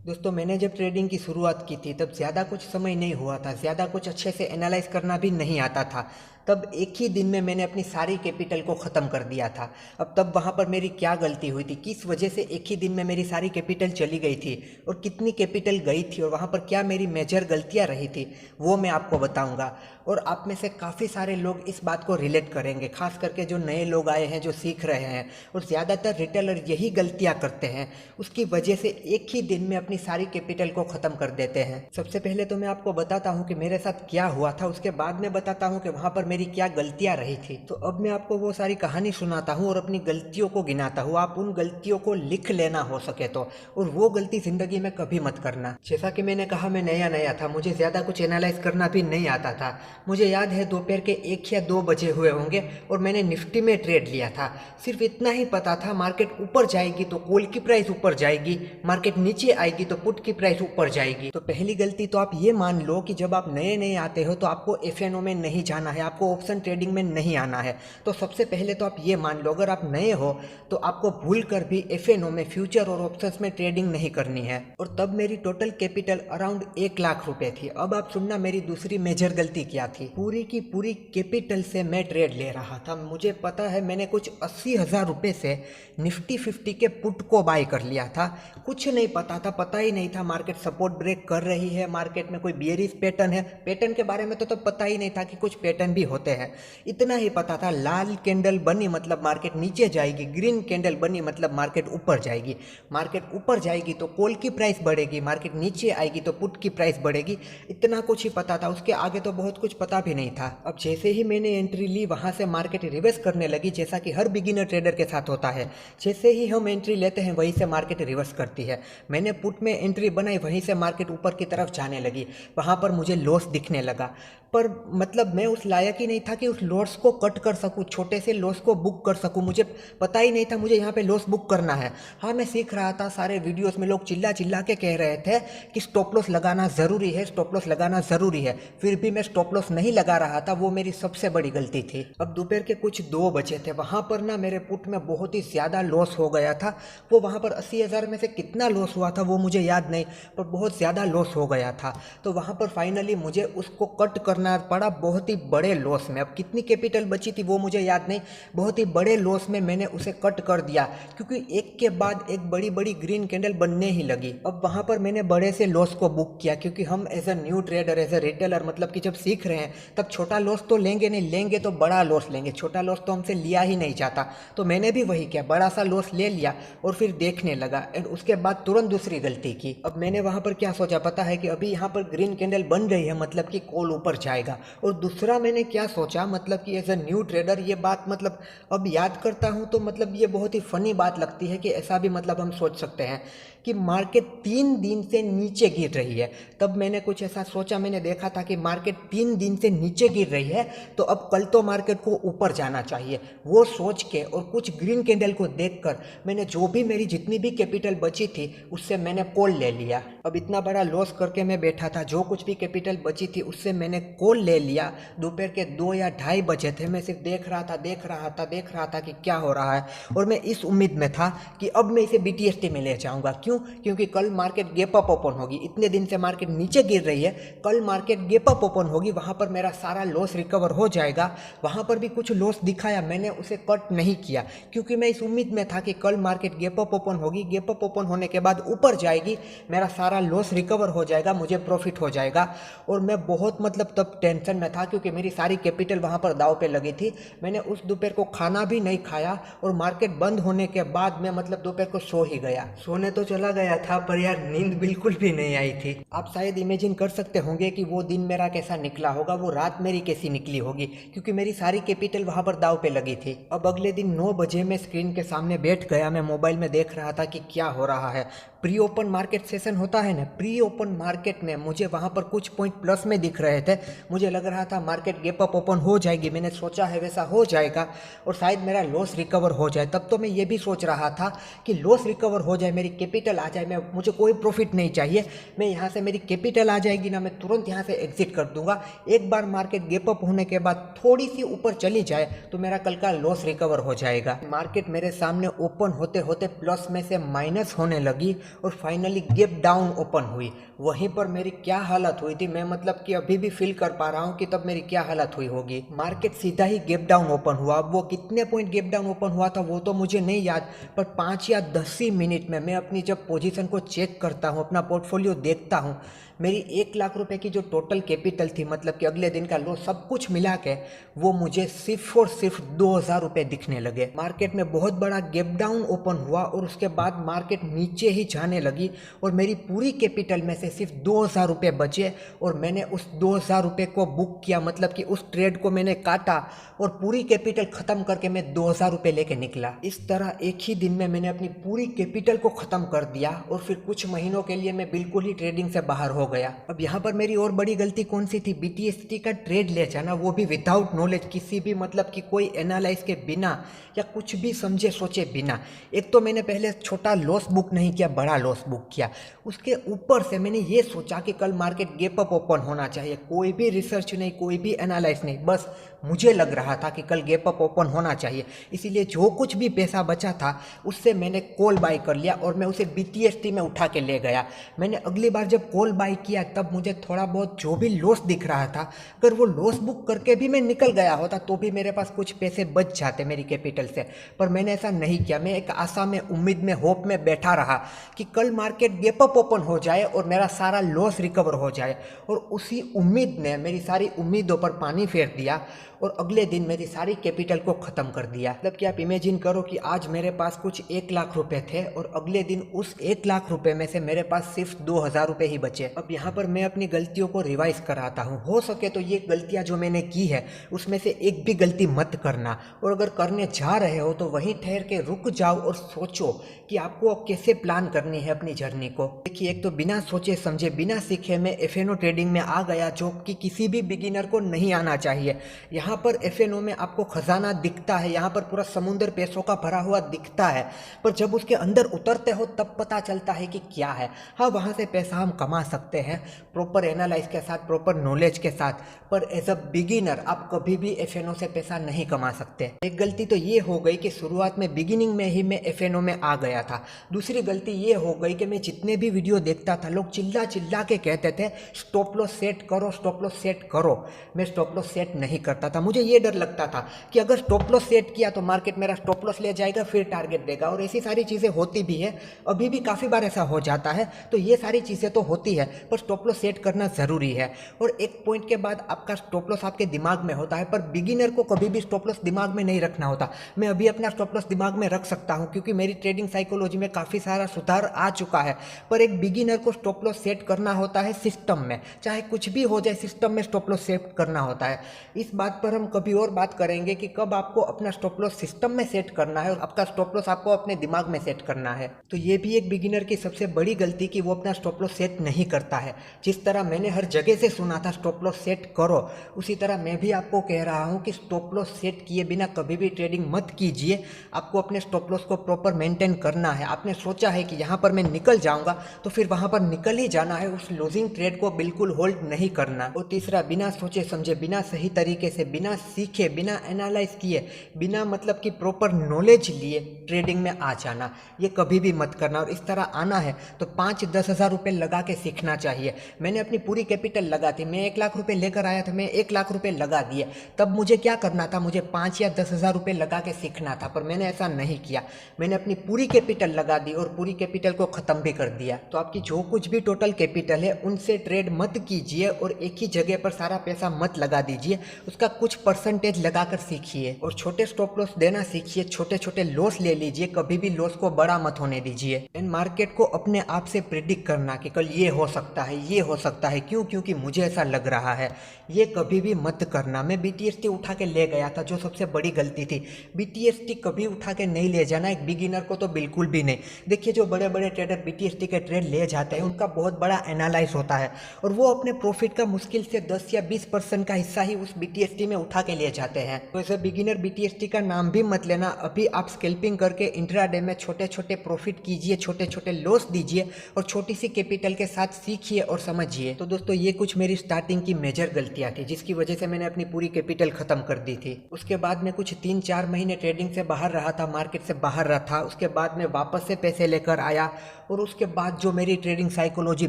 दोस्तों, मैंने जब ट्रेडिंग की शुरुआत की थी तब ज़्यादा कुछ समय नहीं हुआ था, ज़्यादा कुछ अच्छे से एनालाइज करना भी नहीं आता था। तब एक ही दिन में मैंने अपनी सारी कैपिटल को ख़त्म कर दिया था। अब तब वहाँ पर मेरी क्या गलती हुई थी, किस वजह से एक ही दिन में मेरी सारी कैपिटल चली गई थी और कितनी कैपिटल गई थी और वहाँ पर क्या मेरी मेजर गलतियाँ रही थी, वो मैं आपको बताऊँगा। और आप में से काफ़ी सारे लोग इस बात को रिलेट करेंगे, खास करके जो नए लोग आए हैं, जो सीख रहे हैं। और ज़्यादातर रिटेलर यही गलतियाँ करते हैं, उसकी वजह से एक ही दिन में अपनी सारी कैपिटल को ख़त्म कर देते हैं। सबसे पहले तो मैं आपको बताता हूँ कि मेरे साथ क्या हुआ था, उसके बाद मैं बताता हूँ कि वहाँ पर मेरी क्या गलतियाँ रही थी। तो अब मैं आपको वो सारी कहानी सुनाता हूँ और अपनी गलतियों को गिनाता हूँ। आप उन गलतियों को लिख लेना हो सके तो, और वो गलती ज़िंदगी में कभी मत करना। जैसा कि मैंने कहा, मैं नया नया था, मुझे ज़्यादा कुछ एनालाइज करना भी नहीं आता था। मुझे याद है दोपहर के 1 या 2 बजे हुए होंगे और मैंने निफ्टी में ट्रेड लिया था। सिर्फ इतना ही पता था, मार्केट ऊपर जाएगी तो कॉल की प्राइस ऊपर जाएगी, मार्केट नीचे आएगी तो पुट की प्राइस ऊपर जाएगी। तो पहली गलती तो आप ये मान लो कि जब आप नए नए आते हो तो आपको एफएनओ में नहीं जाना है, आपको ऑप्शन ट्रेडिंग में नहीं आना है। तो सबसे पहले तो आप ये मान लो, अगर आप नए हो तो आपको भूल कर भी एफएनओ में, फ्यूचर और ऑप्शंस में ट्रेडिंग नहीं करनी है। और तब मेरी टोटल कैपिटल अराउंड 1 लाख रुपए थी। अब आप सुनना मेरी दूसरी मेजर गलती क्या थी। पूरी की पूरी कैपिटल से मैं ट्रेड ले रहा था। मुझे पता है, मैंने कुछ 80,000 रुपये से निफ्टी 50 के पुट को बाय कर लिया था। कुछ नहीं पता था, पता ही नहीं था मार्केट सपोर्ट ब्रेक कर रही है, मार्केट में कोई बियरिश पैटर्न है। पैटर्न के बारे में तो तब पता ही नहीं था कि कुछ पैटर्न भी होते हैं। इतना ही पता था, लाल कैंडल बनी मतलब मार्केट नीचे जाएगी, ग्रीन कैंडल बनी मतलब मार्केट ऊपर जाएगी। मार्केट ऊपर जाएगी तो कॉल की प्राइस बढ़ेगी, मार्केट नीचे आएगी तो पुट की प्राइस बढ़ेगी। इतना कुछ ही पता था, उसके आगे तो बहुत कुछ पता भी नहीं था। अब जैसे ही मैंने एंट्री ली, वहां से मार्केट रिवर्स करने लगी, जैसा कि हर बिगिनर ट्रेडर के साथ होता है। जैसे ही हम एंट्री लेते हैं वहीं से मार्केट रिवर्स करती है। मैंने पुट में एंट्री बनाई, वहीं से मार्केट ऊपर की तरफ जाने लगी। वहां पर मुझे लॉस दिखने लगा, पर मतलब मैं उस लायक ही नहीं था कि उस लॉस को कट कर सकूं, छोटे से लॉस को बुक कर सकूं। मुझे पता ही नहीं था मुझे यहाँ पे लॉस बुक करना है। हाँ, मैं सीख रहा था, सारे वीडियोस में लोग चिल्ला चिल्ला के कह रहे थे कि स्टॉप लॉस लगाना ज़रूरी है, स्टॉप लॉस लगाना ज़रूरी है। फिर भी मैं स्टॉप लॉस नहीं लगा रहा था, वो मेरी सबसे बड़ी गलती थी। अब दोपहर के कुछ 2 बजे थे, वहाँ पर ना मेरे पुट में बहुत ही ज़्यादा लॉस हो गया था। वो वहाँ पर 80,000 में से कितना लॉस हुआ था वो मुझे याद नहीं, पर बहुत ज़्यादा लॉस हो गया था। तो वहाँ पर फाइनली मुझे उसको कट करना पड़ा बहुत ही बड़े लॉस में। अब कितनी कैपिटल बची थी वो मुझे याद नहीं, बहुत ही बड़े लॉस में मैंने उसे कट कर दिया, क्योंकि एक के बाद एक बड़ी बड़ी ग्रीन कैंडल बनने ही लगी। अब वहाँ पर मैंने बड़े से लॉस को बुक किया, क्योंकि हम as a new trader, as a retailer, मतलब कि जब सीख रहे हैं तब छोटा लॉस तो लेंगे नहीं, लेंगे तो बड़ा लॉस लेंगे। छोटा लॉस तो हमसे लिया ही नहीं जाता। तो मैंने भी वही किया, बड़ा सा लॉस ले लिया और फिर देखने लगा। एंड उसके बाद तुरंत दूसरी गलती की। अब मैंने वहाँ पर क्या सोचा पता है, कि अभी यहाँ पर ग्रीन कैंडल बन रही है मतलब कि कॉल ऊपर जाएगा। और दूसरा मैंने क्या सोचा, मतलब कि एज अ न्यू ट्रेडर ये बात, मतलब अब याद करता हूँ तो मतलब ये बहुत ही फनी बात लगती है कि ऐसा भी मतलब हम सोच सकते हैं कि मार्केट 3 दिन से नीचे गिर रही है। तब मैंने कुछ ऐसा सोचा, मैंने देखा था कि मार्केट 3 दिन से नीचे गिर रही है तो अब कल तो मार्केट को ऊपर जाना चाहिए। वो सोच के और कुछ ग्रीन कैंडल को देखकर मैंने जो भी मेरी जितनी भी कैपिटल बची थी उससे मैंने कॉल ले लिया। अब इतना बड़ा लॉस करके मैं बैठा था, जो कुछ भी कैपिटल बची थी उससे मैंने कॉल ले लिया। दोपहर के 2 या ढाई बजे थे, मैं सिर्फ देख रहा था कि क्या हो रहा है। और मैं इस उम्मीद में था कि अब मैं इसे बीटीएसटी में ले जाऊंगा। क्यों? क्योंकि कल मार्केट गैप अप ओपन होगी। इतने दिन से मार्केट नीचे गिर रही है, कल मार्केट गैप अप ओपन होगी, वहां पर मेरा सारा लॉस रिकवर हो जाएगा। वहां पर भी कुछ लॉस दिखाया, मैंने उसे कट नहीं किया, क्योंकि मैं इस उम्मीद में था कि कल मार्केट गैप अप ओपन होगी, गैप अप ओपन होने के बाद ऊपर जाएगी, मेरा सारा लॉस रिकवर हो जाएगा, मुझे प्रॉफिट हो जाएगा। और मैं बहुत मतलब तब टेंशन में था, क्योंकि मेरी सारी कैपिटल वहां पर दाव पे लगी थी। मैंने उस दोपहर को खाना भी नहीं खाया और मार्केट बंद होने के बाद मैं मतलब दोपहर को सो ही गया। सोने तो चला गया था, पर यार नींद बिल्कुल भी नहीं आई थी। आप शायद इमेजिन कर सकते होंगे कि वो दिन मेरा कैसा निकला होगा, वो रात मेरी कैसी निकली होगी, क्योंकि मेरी सारी कैपिटल वहां पर दाव पे लगी थी। अब अगले दिन 9 बजे मैं स्क्रीन के सामने बैठ गया, मैं मोबाइल में देख रहा था कि क्या हो रहा है। प्री ओपन मार्केट सेशन होता है ना, प्री ओपन मार्केट में मुझे वहां पर कुछ पॉइंट प्लस में दिख रहे थे। मुझे लग रहा था मार्केट गैप अप ओपन हो जाएगी, मैंने सोचा है वैसा हो जाएगा और शायद मेरा लॉस रिकवर हो जाए। तब तो मैं ये भी सोच रहा था कि लॉस रिकवर हो जाए, मेरी कैपिटल आ जाए, मुझे कोई प्रॉफिट नहीं चाहिए, मैं यहाँ से, मेरी कैपिटल आ जाएगी ना, मैं तुरंत यहाँ से एग्जिट कर दूंगा। एक बार मार्केट गैप अप होने के बाद थोड़ी सी ऊपर चली जाए तो मेरा कल का लॉस रिकवर हो जाएगा। मार्केट मेरे सामने ओपन होते होते प्लस में से माइनस होने लगी और फाइनली गैप डाउन ओपन हुई, वहीं पर मेरी क्या हालत हुई थी, मैं मतलब कि अभी भी फील कर पा रहा हूँ कि तब मेरी क्या हालत हुई होगी। मार्केट सीधा ही गैप डाउन ओपन हुआ। अब वो कितने पॉइंट गैप डाउन ओपन हुआ था वो तो मुझे नहीं याद, पर 5 या 10 ही मिनट में मैं अपनी जब पोजीशन को चेक करता हूँ, अपना पोर्टफोलियो देखता हूँ, मेरी 1 लाख रुपए की जो टोटल कैपिटल थी, मतलब कि अगले दिन का लॉस सब कुछ मिला के, वो मुझे सिर्फ और सिर्फ 2,000 रुपये दिखने लगे। मार्केट में बहुत बड़ा गैप डाउन ओपन हुआ और उसके बाद मार्केट नीचे ही जाने लगी और मेरी पूरी कैपिटल में से सिर्फ 2,000 रुपये बचे और मैंने उस 2,000 रुपये को बुक किया, मतलब कि उस ट्रेड को मैंने काटा और पूरी कैपिटल ख़त्म करके मैं 2,000 रुपये लेके निकला। इस तरह एक ही दिन में मैंने अपनी पूरी कैपिटल को ख़त्म कर दिया और फिर कुछ महीनों के लिए मैं बिल्कुल ही ट्रेडिंग से बाहर हो गया। अब यहाँ पर मेरी और बड़ी गलती कौन सी थी, BTST का ट्रेड ले जाना, वो भी विदाउट नॉलेज, किसी भी मतलब कि कोई एनालाइज के बिना या कुछ भी समझे सोचे बिना। एक तो मैंने पहले छोटा लॉस बुक नहीं किया, बड़ा लॉस बुक किया। उसके ऊपर से मैंने ये सोचा कि कल मार्केट गैप अप ओपन होना चाहिए, कोई भी रिसर्च नहीं, कोई भी एनालाइज नहीं, बस मुझे लग रहा था कि कल गैप अप ओपन होना चाहिए। इसीलिए जो कुछ भी पैसा बचा था उससे मैंने कॉल बाय कर लिया और मैं उसे BTST में उठा के ले गया। मैंने अगली बार जब कॉल बाय किया तब मुझे थोड़ा बहुत जो भी लॉस दिख रहा था, अगर वो लॉस बुक करके भी मैं निकल गया होता तो भी मेरे पास कुछ पैसे बच जाते मेरी कैपिटल से, पर मैंने ऐसा नहीं किया। मैं एक आशा में, उम्मीद में, होप में बैठा रहा कि कल मार्केट गैप अप ओपन हो जाए और मेरा सारा लॉस रिकवर हो जाए, और उसी उम्मीद ने मेरी सारी उम्मीदों पर पानी फेर दिया और अगले दिन मेरी सारी कैपिटल को ख़त्म कर दिया। मतलब कि आप इमेजिन करो कि आज मेरे पास कुछ 1 लाख रुपए थे और अगले दिन उस 1 लाख रुपए में से मेरे पास सिर्फ 2,000 रुपये ही बचे। अब यहाँ पर मैं अपनी गलतियों को रिवाइज कराता हूँ। हो सके तो ये गलतियाँ जो मैंने की है उसमें से एक भी गलती मत करना, और अगर करने जा रहे हो तो वहीं ठहर के रुक जाओ और सोचो कि आपको कैसे प्लान करनी है अपनी जर्नी को। देखिए, एक तो बिना सोचे समझे, बिना सीखे मैं FNO ट्रेडिंग में आ गया, जो कि किसी भी बिगिनर को नहीं आना चाहिए। यहाँ पर FNO में आपको खजाना दिखता है, यहाँ पर पूरा समुंदर पैसों का भरा हुआ दिखता है, पर जब उसके अंदर उतरते हो तब पता चलता है कि क्या है। हाँ, वहाँ से पैसा हम कमा सकते हैं प्रॉपर एनालाइज के साथ, प्रॉपर नॉलेज के साथ, पर एज अ बिगिनर आप कभी भी FNO से पैसा नहीं कमा सकते। एक गलती तो ये हो गई कि शुरुआत में, बिगिनिंग में ही मैं FNO में आ गया था। दूसरी गलती ये हो गई कि मैं जितने भी वीडियो देखता था, लोग चिल्ला चिल्ला के कहते थे स्टॉप लॉस सेट करो, स्टॉप लॉस सेट करो। मैं स्टॉप लॉस सेट नहीं करता था। मुझे ये डर लगता था कि अगर स्टॉप लॉस सेट किया तो मार्केट मेरा स्टॉप लॉस ले जाएगा, फिर टारगेट देगा, और ऐसी सारी चीज़ें होती भी है, अभी भी काफ़ी बार ऐसा हो जाता है। तो ये सारी चीज़ें तो होती है, पर स्टॉप लॉस सेट करना ज़रूरी है। और एक पॉइंट के बाद आपका स्टॉप लॉस आपके दिमाग में होता है, पर बिगिनर को कभी भी स्टॉप लॉस दिमाग में नहीं रखना होता। मैं अभी अपना स्टॉप लॉस दिमाग में रख सकता हूँ क्योंकि मेरी ट्रेडिंग साइकोलॉजी में काफ़ी सारा सुधार आ चुका है, पर एक बिगिनर को स्टॉप लॉस सेट करना होता है सिस्टम में। चाहे कुछ भी हो जाए, सिस्टम में स्टॉप लॉस सेट करना होता है। इस बात पर हम कभी और बात करेंगे कि कब आपको अपना स्टॉप लॉस सिस्टम में सेट करना है और आपका स्टॉप लॉस आपको अपने दिमाग में सेट करना है। तो ये भी एक बिगिनर की सबसे बड़ी गलती कि वो अपना स्टॉप लॉस सेट नहीं करता है। जिस तरह मैंने हर जगह से सुना था स्टॉप लॉस सेट करो, उसी तरह मैं भी आपको कह रहा हूँ कि स्टॉप लॉस सेट किए बिना कभी भी ट्रेडिंग मत कीजिए। आपको अपने स्टॉप लॉस को प्रॉपर मेंटेन करना है। आपने सोचा है कि यहाँ पर मैं निकल जाऊँगा तो फिर वहाँ पर निकल ही जाना है, उस लूजिंग ट्रेड को बिल्कुल होल्ड नहीं करना। और तीसरा, बिना सोचे समझे, बिना सही तरीके से, बिना सीखे, बिना एनालाइज किए, बिना मतलब कि प्रॉपर नॉलेज लिए ट्रेडिंग में आ जाना, ये कभी भी मत करना। और इस तरह आना है तो 5-10 हज़ार रुपये लगा के सीखना चाहिए। मैंने अपनी पूरी कैपिटल लगा थी, मैं 1 लाख रुपये लेकर आया था, मैं 1 लाख रुपये लगा दिए। तब मुझे क्या करना था, मुझे 5 या 10 हज़ार रुपये लगा के सीखना था, पर मैंने ऐसा नहीं किया। मैंने अपनी पूरी कैपिटल लगा दी और पूरी कैपिटल को ख़त्म भी कर दिया। तो आपकी जो कुछ भी टोटल कैपिटल है उनसे ट्रेड मत कीजिए और एक ही जगह पर सारा पैसा मत लगा दीजिए, उसका कुछ परसेंटेज लगाकर सीखिए और छोटे स्टॉप लॉस देना सीखिए। छोटे छोटे लॉस ले लीजिए, कभी भी लॉस को बड़ा मत होने दीजिए। एंड मार्केट को अपने आप से प्रिडिक्ट करना कि कल ये हो सकता है, ये हो सकता है, क्यों, क्योंकि मुझे ऐसा लग रहा है, ये कभी भी मत करना। मैं BTST उठा के ले गया था, जो सबसे बड़ी गलती थी। BTST कभी उठा के नहीं ले जाना, एक बिगिनर को तो बिल्कुल भी नहीं। देखिए, जो बड़े बड़े ट्रेडर BTST के ट्रेड ले जाते हैं उनका बहुत बड़ा एनालाइज होता है और वो अपने प्रॉफिट का मुश्किल से 10 या 20% का हिस्सा ही उस BTST में उठा के ले जाते हैं। तो ऐसे बिगिनर BTST का नाम भी मत लेना। अभी आप स्कैल्पिंग करके इंट्राडे में छोटे छोटे प्रॉफिट कीजिए, छोटे छोटे लॉस दीजिए और छोटी सी कैपिटल के साथ सीखिए और समझिए। तो दोस्तों, ये कुछ मेरी स्टार्टिंग की मेजर गलतियां थी जिसकी वजह से मैंने अपनी पूरी कैपिटल खत्म कर दी थी। उसके बाद मैं कुछ 3-4 महीने ट्रेडिंग से बाहर रहा था, मार्केट से बाहर रहा था। उसके बाद मैं वापस से पैसे लेकर आया और उसके बाद जो मेरी ट्रेडिंग साइकोलॉजी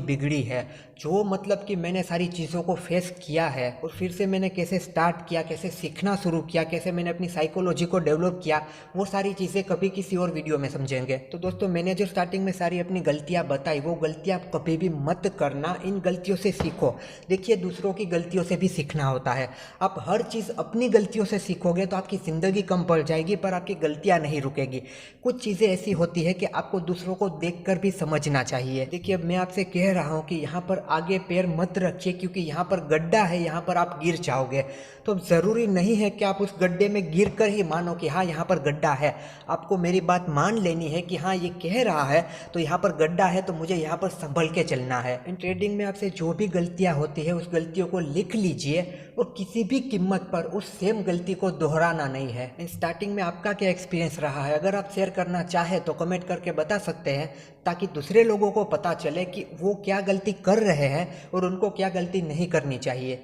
बिगड़ी है, जो मतलब कि मैंने सारी चीज़ों को फेस किया है और फिर से मैंने कैसे स्टार्ट किया, कैसे सीखना शुरू किया, कैसे मैंने अपनी साइकोलॉजी को डेवलप किया, वो सारी चीज़ें कभी किसी और वीडियो में समझेंगे। तो दोस्तों, मैंने जो स्टार्टिंग में सारी अपनी गलतियाँ बताई, वो गलतियाँ कभी भी मत करना, इन गलतियों से सीखो। देखिए, दूसरों की गलतियों से भी सीखना होता है। आप हर चीज़ अपनी गलतियों से सीखोगे तो आपकी ज़िंदगी कम पड़ जाएगी, पर आपकी गलतियाँ नहीं रुकेगी। कुछ चीज़ें ऐसी होती है कि आपको दूसरों को देखकर भी समझना चाहिए। देखिए, अब मैं आपसे कह रहा हूँ कि यहाँ पर आगे पैर मत रखिए, क्योंकि यहाँ पर गड्ढा है, यहाँ पर आप गिर जाओगे। तो ज़रूरी नहीं है कि आप उस गड्ढे में गिर कर ही मानो कि हाँ, यहाँ पर गड्ढा है। आपको मेरी बात मान लेनी है कि हाँ, ये कह रहा है तो यहाँ पर गड्ढा है, तो मुझे यहाँ पर संभल के चलना है। इन ट्रेडिंग में आपसे जो भी गलतियाँ होती है, उस गलतियों को लिख लीजिए और किसी भी कीमत पर उस सेम गलती को दोहराना नहीं है। इन स्टार्टिंग में आपका क्या एक्सपीरियंस रहा है, अगर आप शेयर करना चाहें तो कमेंट करके बता सकते हैं, ताकि दूसरे लोगों को पता चले कि वो क्या गलती कर रहे हैं और उनको क्या गलती नहीं करनी चाहिए।